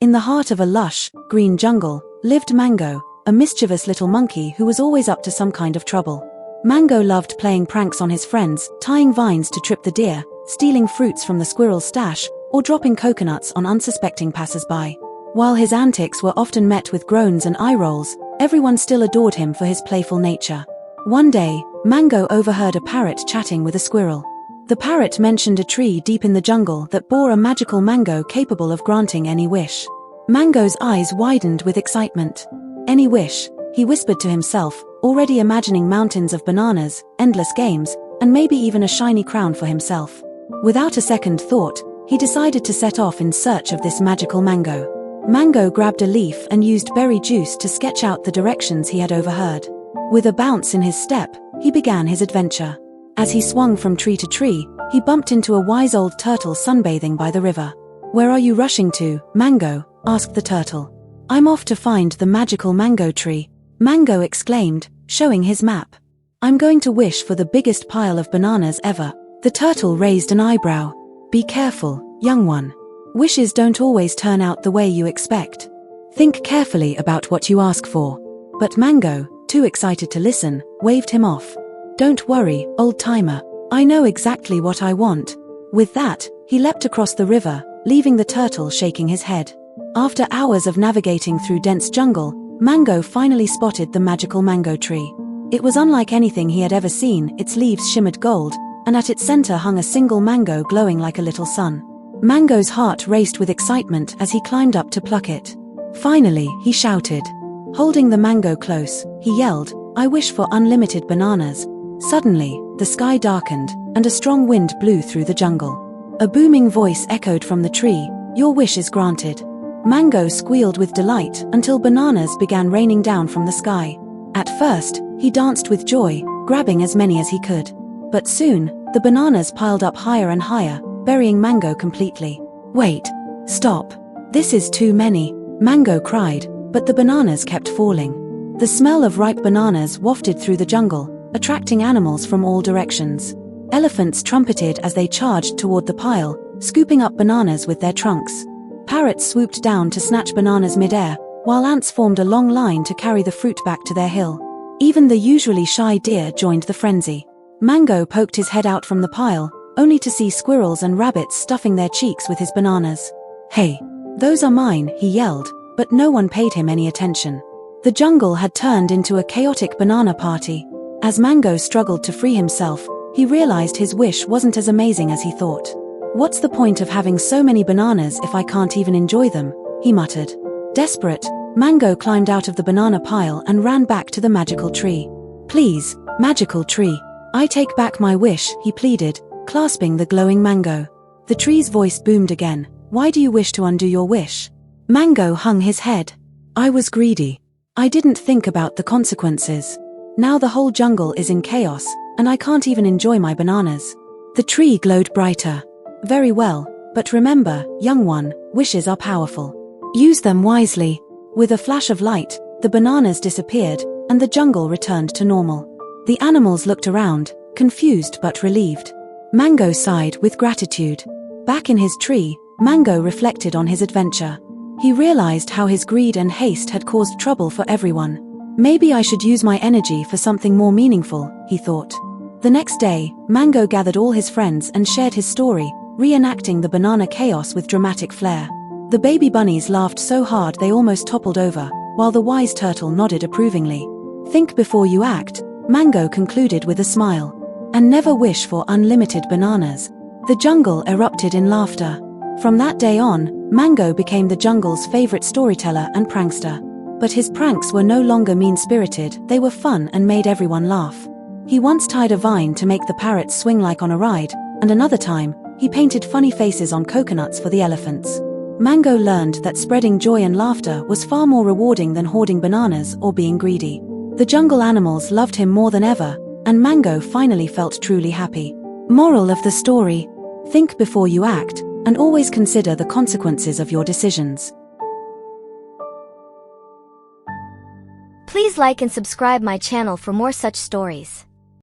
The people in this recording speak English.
In the heart of a lush, green jungle, lived Mango, a mischievous little monkey who was always up to some kind of trouble. Mango loved playing pranks on his friends, tying vines to trip the deer, stealing fruits from the squirrel's stash, or dropping coconuts on unsuspecting passers-by. While his antics were often met with groans and eye rolls, everyone still adored him for his playful nature. One day, Mango overheard a parrot chatting with a squirrel. The parrot mentioned a tree deep in the jungle that bore a magical mango capable of granting any wish. Mango's eyes widened with excitement. Any wish, he whispered to himself, already imagining mountains of bananas, endless games, and maybe even a shiny crown for himself. Without a second thought, he decided to set off in search of this magical mango. Mango grabbed a leaf and used berry juice to sketch out the directions he had overheard. With a bounce in his step, he began his adventure. As he swung from tree to tree, he bumped into a wise old turtle sunbathing by the river. "Where are you rushing to, Mango?" asked the turtle. "I'm off to find the magical mango tree," Mango exclaimed, showing his map. "I'm going to wish for the biggest pile of bananas ever." The turtle raised an eyebrow. "Be careful, young one. Wishes don't always turn out the way you expect. Think carefully about what you ask for." But Mango, too excited to listen, waved him off. "Don't worry, old-timer. I know exactly what I want." With that, he leapt across the river, leaving the turtle shaking his head. After hours of navigating through dense jungle, Mango finally spotted the magical mango tree. It was unlike anything he had ever seen. Its leaves shimmered gold, and at its center hung a single mango glowing like a little sun. Mango's heart raced with excitement as he climbed up to pluck it. Finally, he shouted. Holding the mango close, he yelled, "I wish for unlimited bananas." Suddenly, the sky darkened, and a strong wind blew through the jungle. A booming voice echoed from the tree, "Your wish is granted." Mango squealed with delight until bananas began raining down from the sky. At first, he danced with joy, grabbing as many as he could. But soon, the bananas piled up higher and higher, burying Mango completely. "Wait! Stop! This is too many!" Mango cried, but the bananas kept falling. The smell of ripe bananas wafted through the jungle, attracting animals from all directions. Elephants trumpeted as they charged toward the pile, scooping up bananas with their trunks. Parrots swooped down to snatch bananas mid-air, while ants formed a long line to carry the fruit back to their hill. Even the usually shy deer joined the frenzy. Mango poked his head out from the pile, only to see squirrels and rabbits stuffing their cheeks with his bananas. "Hey! Those are mine," he yelled, but no one paid him any attention. The jungle had turned into a chaotic banana party. As Mango struggled to free himself, he realized his wish wasn't as amazing as he thought. "What's the point of having so many bananas if I can't even enjoy them?" he muttered. Desperate, Mango climbed out of the banana pile and ran back to the magical tree. "Please, magical tree, I take back my wish," he pleaded, clasping the glowing mango. The tree's voice boomed again. "Why do you wish to undo your wish?" Mango hung his head. "I was greedy. I didn't think about the consequences. Now the whole jungle is in chaos, and I can't even enjoy my bananas." The tree glowed brighter. "Very well, but remember, young one, wishes are powerful. Use them wisely." With a flash of light, the bananas disappeared, and the jungle returned to normal. The animals looked around, confused but relieved. Mango sighed with gratitude. Back in his tree, Mango reflected on his adventure. He realized how his greed and haste had caused trouble for everyone. "Maybe I should use my energy for something more meaningful," he thought. The next day, Mango gathered all his friends and shared his story, reenacting the banana chaos with dramatic flair. The baby bunnies laughed so hard they almost toppled over, while the wise turtle nodded approvingly. "Think before you act," Mango concluded with a smile. "And never wish for unlimited bananas." The jungle erupted in laughter. From that day on, Mango became the jungle's favorite storyteller and prankster. But his pranks were no longer mean-spirited, they were fun and made everyone laugh. He once tied a vine to make the parrots swing like on a ride, and another time, he painted funny faces on coconuts for the elephants. Mango learned that spreading joy and laughter was far more rewarding than hoarding bananas or being greedy. The jungle animals loved him more than ever, and Mango finally felt truly happy. Moral of the story: think before you act, and always consider the consequences of your decisions. Please like and subscribe my channel for more such stories.